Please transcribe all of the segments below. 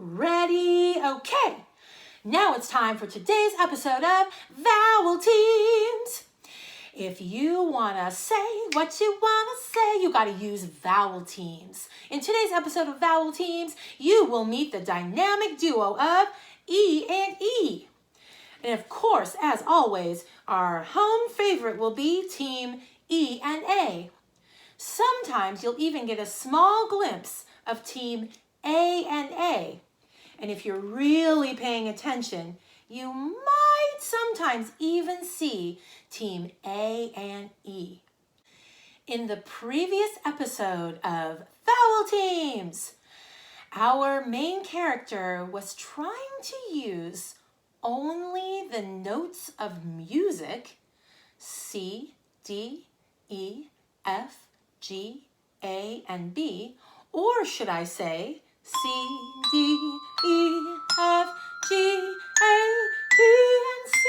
Ready? Okay. Now it's time for today's episode of Vowel Teams. If you want to say what you want to say, you got to use Vowel Teams. In today's episode of Vowel Teams, you will meet the dynamic duo of E and E. And of course, as always, our home favorite will be Team E and A. Sometimes you'll even get a small glimpse of Team A and A. And if you're really paying attention, you might sometimes even see Team A and E. In the previous episode of Vowel Teams, our main character was trying to use only the notes of music C, D, E, F, G, A, and B, or should I say C, D, E, F, G, A, B, and C,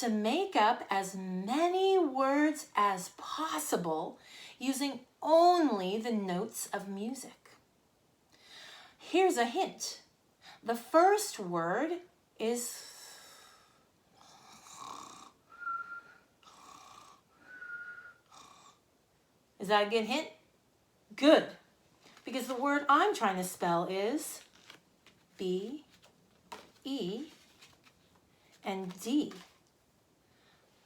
to make up as many words as possible using only the notes of music. Here's a hint. The first word is that a good hint? Good. Because the word I'm trying to spell is B, E, and D.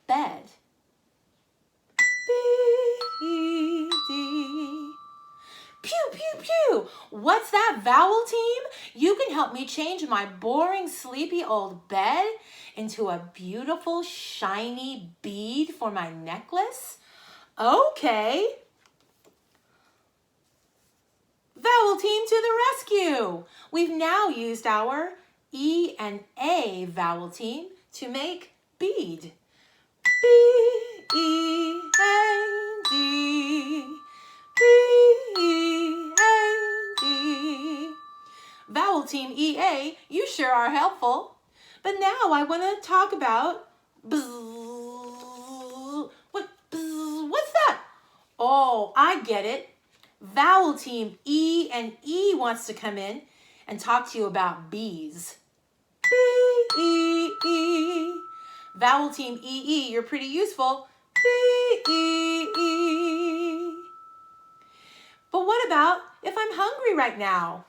Bed. B, E, D. Pew, pew, pew. What's that, Vowel Team? You can help me change my boring, sleepy old bed into a beautiful, shiny bead for my necklace? Okay. Vowel Team to the rescue! We've now used our E and A vowel team to make bead. B, E, A, D. B, E, A, D. Vowel Team EA, you sure are helpful. But now I want to talk about bzz. What's that? Oh, I get it. Vowel Team E and E wants to come in and talk to you about bees. B, E, E. Vowel Team EE, you're pretty useful. B, E, E. But what about if I'm hungry right now?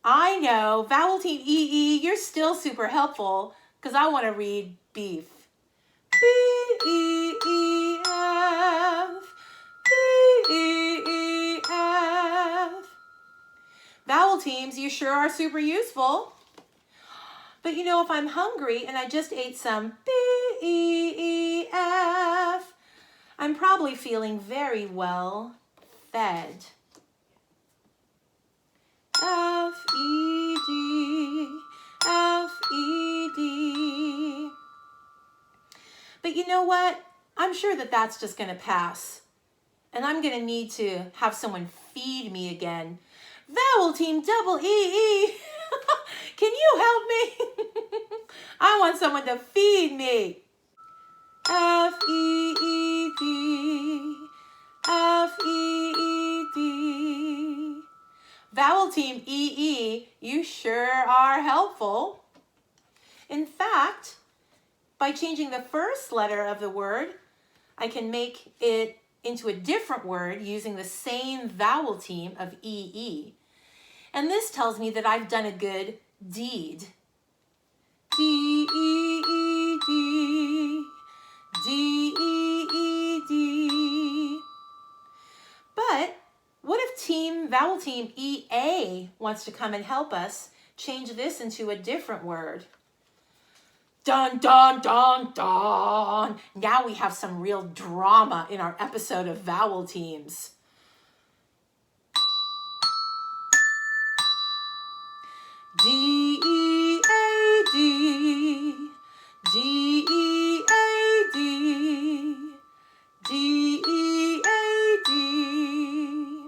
I know, Vowel Team EE, you're still super helpful because I want to read beef. B, E, E, F. B, E, E, F. Vowel Teams, you sure are super useful. But you know, if I'm hungry and I just ate some B, E, E, F, I'm probably feeling very well fed. F, E, D, F, E, D. But you know what? I'm sure that that's just going to pass. And I'm going to need to have someone feed me again. Vowel Team double EE. Can you help me? I want someone to feed me. F, E, E, D. F, E, E, D. Vowel Team EE, you sure are helpful. In fact, by changing the first letter of the word, I can make it into a different word using the same vowel team of EE. And this tells me that I've done a good deed. D, E, E, D. D, E, E, D. But what if Vowel Team EA wants to come and help us change this into a different word? Dun, dun, dun, dun. Now we have some real drama in our episode of Vowel Teams. D, E, A, D. D, E, A, D. D, E, A, D.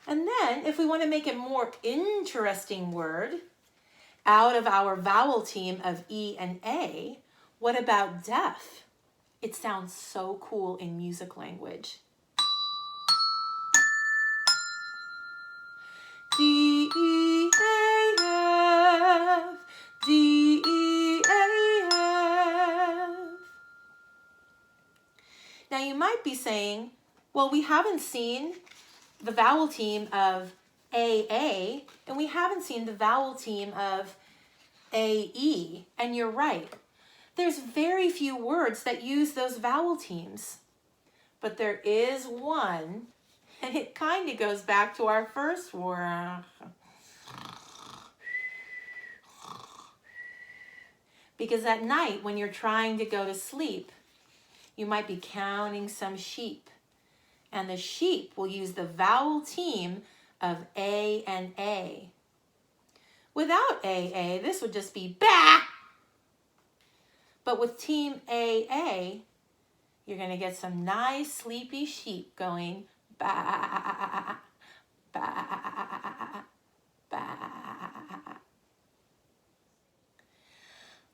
And then, if we want to make a more interesting word, out of our vowel team of E and A, what about deaf? It sounds so cool in music language. D, be saying, well, we haven't seen the vowel team of AA, and we haven't seen the vowel team of AE. And you're right. There's very few words that use those vowel teams. But there is one, and it kind of goes back to our first word. Because at night, when you're trying to go to sleep, you might be counting some sheep. And the sheep will use the vowel team of A and A. Without AA, this would just be ba. But with team AA, you're going to get some nice sleepy sheep going ba, ba, ba.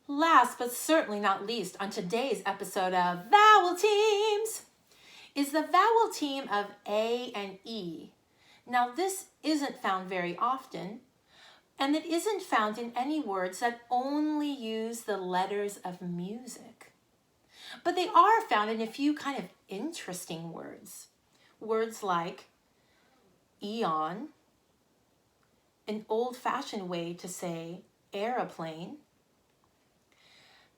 Last but certainly not least on today's episode of Vowel Teams is the vowel team of A and E. Now this isn't found very often, and it isn't found in any words that only use the letters of music. But they are found in a few kind of interesting words. Words like eon, an old-fashioned way to say aeroplane.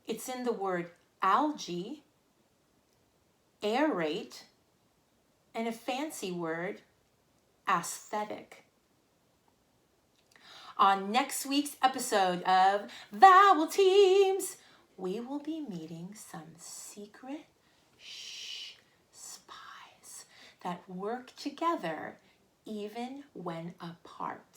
It's in the word algae, aerate, and a fancy word, aesthetic. On next week's episode of Vowel Teams, we will be meeting some secret spies that work together even when apart.